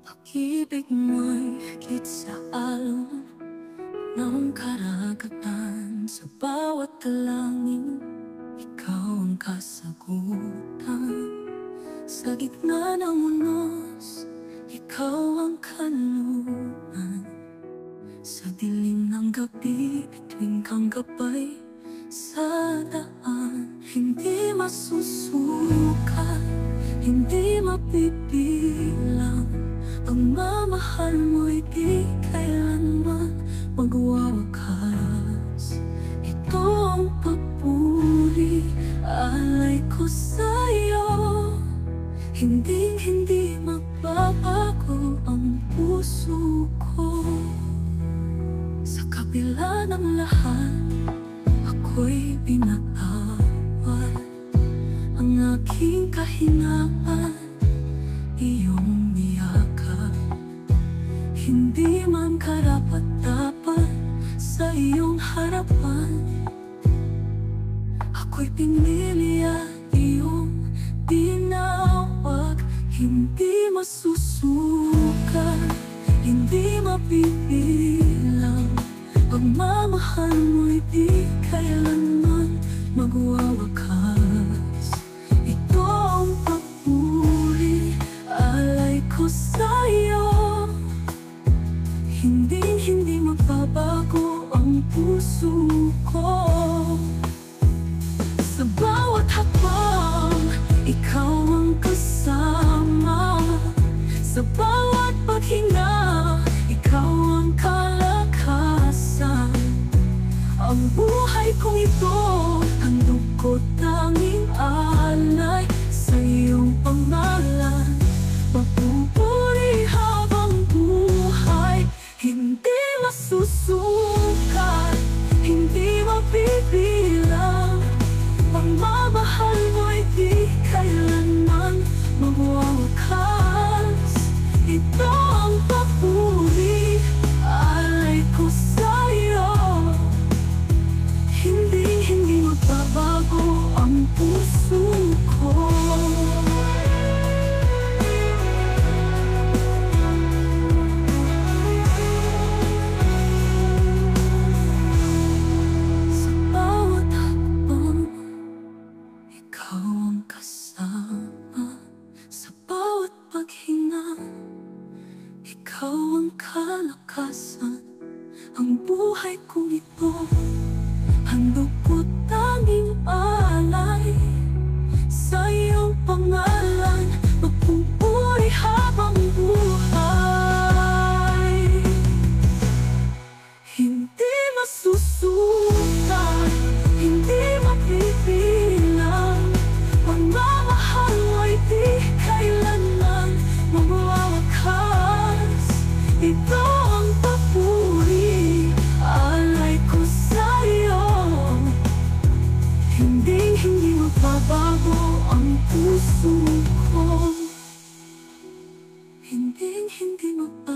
Pag-ibig mo'y higit sa alon ng karagatan. Sa bawat talangin, ikaw ang kasagutan. Sa gitna ng unos, ikaw ang kanlungan. Sa dilim ng gabi, tuwing kang gabay sa daan. Hindi masusukat, hindi mapipilang. Pagmamahal mo'y di kailanman magwawakas. Ito ang papuri, alay ko sa'yo. Hindi magbabago ang puso ko. Sa kabila ng lahat, ako'y pinatawad. Ang aking kahinaan, iyong niyakap. Hindi man karapat-dapat sa iyong harapan, ako'y pinili at iyong tinawag. Hindi masusukat, hindi mapipilang. Pagmamahal mo'y di kailanman magwawakas. Ito ang papuri, alay ko sa'yo. Hindi magbabago ang puso ko. Sa bawat hakbang, ikaw ang kasama. Sa bawat paghinga, ikaw ang kalakasan. Ang buhay kong ito, handog ko tanging alay sa iyong pangalan. Papupuri habang buhay, hindi masusukat, hindi mapipilang. Pagmamahal mo'y di kailanman magwawakas. Ito ang papuri, alay ko sa'yo. Hindi magbabago ang puso ko. Sa bawat hakbang, ikaw ang kasama. Sa bawat paghinga, ikaw ang kalakasan. Ang buhay kong ito, handog ko tanging alay sa iyong pangalan. Magpupuri habang buhay. Hindi masusukat, hindi mapipilang. Pagmamahal mo'y di kailanman magwawakas. Ito ang papuri, alay ko sa'yo. Hindi magbabago ang puso ko. Hindi magbabago